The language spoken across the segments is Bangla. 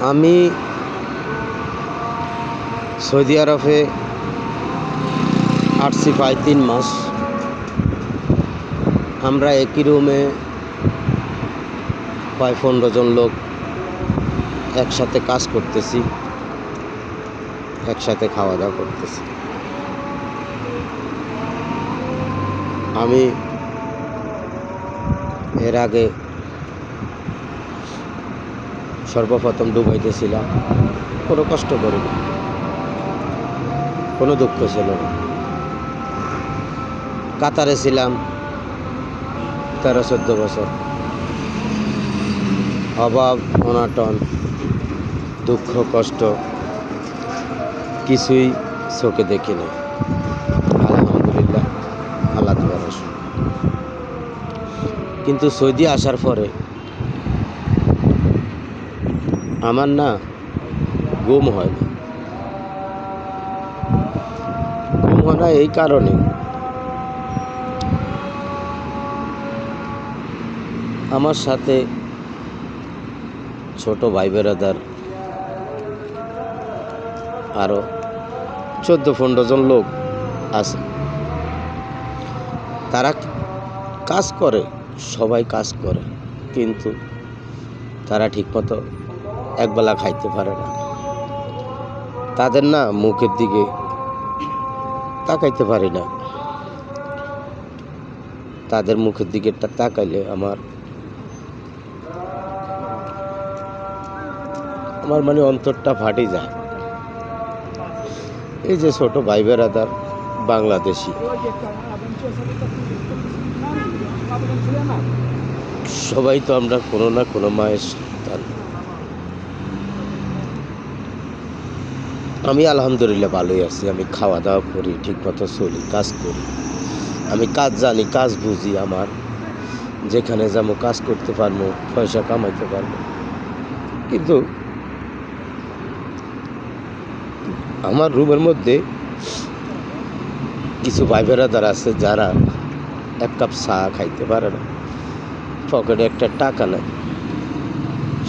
আমি সৌদি আরবে আসছি প্রায় 3 মাস। আমরা একই রুমে প্রায় 15 জন লোক একসাথে কাজ করতেছি, একসাথে খাওয়া দাওয়া করতেছি। আমি এর আগে সর্বপ্রথম দুবাইতে ছিলাম, কোনো কষ্ট করিনি, কোনো দুঃখ ছিল না। কাতারে ছিলাম 13-14 বছর, অভাব অনাটন দুঃখ কষ্ট কিছুই চোখে দেখিনি। আলহামদুলিল্লাহ, আল্লাহ তাআলার রহমত। কিন্তু সৌদি আসার পরে আমার না ঘুম হয় না। ঘুম হয় না এই কারণে, আমার সাথে ছোট ভাই বেরাদার আরো 14-15 জন লোক আছে। তারা কাজ করে, সবাই কাজ করে, কিন্তু তারা ঠিকমতো একবেলা খাইতে পারে না। তাদের না মুখের দিকে তাকাইতে পারি না। তাদের মুখের দিকে তাকাইলে আমার মানে অন্তরটা ফাটে যায়। এই যে ছোট ভাই বেরাদার বাংলাদেশি, সবাই তো আমরা কোনো না কোনো মায়ের সন্তান। আমি আলহামদুলিল্লাহ ভালোই আছি। আমি খাওয়া দাওয়া করি, ঠিকমতো চলি, কাজ করি। আমি কাজ জানি, কাজ বুঝি। আমার যেখানে যাবো কাজ করতে পারবো, পয়সা কামাইতে পারবো। কিন্তু আমার রুমের মধ্যে কিছু ভাই বেরাদার আছে যারা এক কাপ চা খাইতে পারে না, পকেটে একটা টাকা নেই,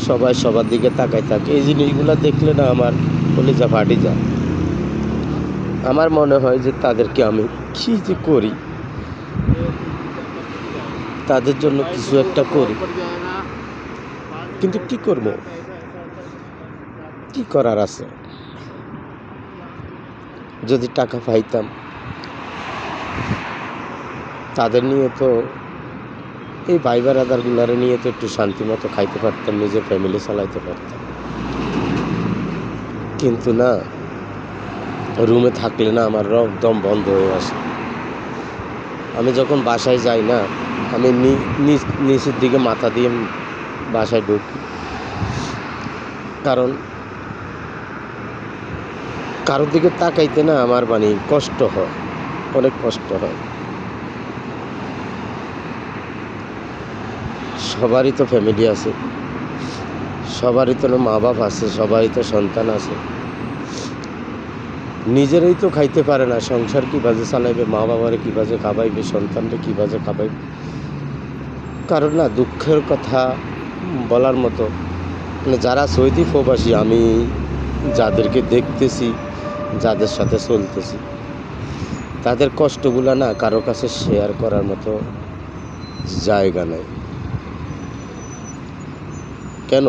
সবাই সবার দিকে তাকায় থাকে। এই জিনিসগুলো দেখলে না আমার কলিজা ফাটে যায়। আমার মনে হয় যে তাদেরকে আমি কী যে করি, তাদের জন্য কিছু একটা করি, কিন্তু কি করব, কি করার আছে? যদি টাকা পাইতাম তাদের নিয়ে তো, এই ভাই বেরাদারগুলারে নিয়ে তো একটু শান্তি মতো খাইতে পারতাম, নিজের ফ্যামিলি চালাইতে পারতাম। কিন্তু না, রুমে থাকলে না আমার দম বন্ধ হয়ে আসে। আমি যখন বাসায় যাই না, আমি নিচের দিকে মাথা দিয়ে বাসায় ঢুকি, কারণ কারোর দিকে তাকাইতে না আমার মানে কষ্ট হয়, অনেক কষ্ট হয়। সবারই তো ফ্যামিলি আছে, সবারই তো মা বাপ আছে, সবারই তো সন্তান আছে। নিজেরাই তো খাইতে পারে না, সংসার কীভাবে চালাইবে, মা বাবারে কীভাবে খাবাইবে, সন্তানরে কীভাবে খাবাইবে। কারণ না দুঃখের কথা বলার মতো, মানে যারা সৌদি প্রবাসী, আমি যাদেরকে দেখতেছি, যাদের সাথে চলতেছি, তাদের কষ্টগুলো না কারো কাছে শেয়ার করার মতো জায়গা নেই। কেন?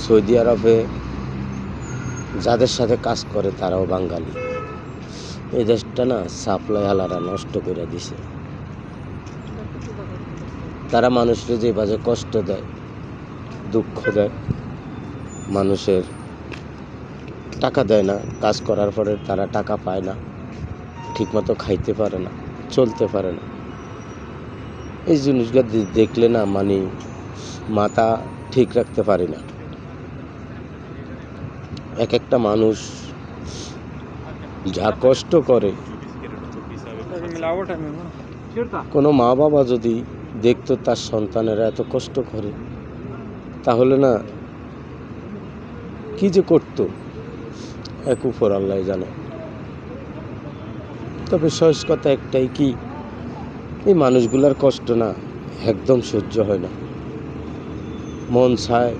সৌদি আরবে যাদের সাথে কাজ করে তারাও বাঙালি। এই দেশটা না সাপ্লাই হালারা নষ্ট করে দিছে। তারা মানুষকে যেভাবে কষ্ট দেয়, দুঃখ দেয়, মানুষের টাকা দেয় না, কাজ করার পরে তারা টাকা পায় না, ঠিকমতো খাইতে পারে না, চলতে পারে না। এই জিনিসগুলো দেখলে না মানে মাথা ঠিক রাখতে পারি না। এক একটা মানুষ যা কষ্ট করে, কোনো মা বাবা যদি দেখতো তার সন্তানেরা এত কষ্ট করে, তাহলে না কি যে করতো, এক উপর আল্লাহ জানে। তবে সহজ কথা একটাই, কি এই মানুষগুলার কষ্ট না একদম সহ্য হয় না। মন চায়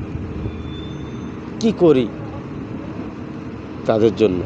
কি করি তাদের জন্য।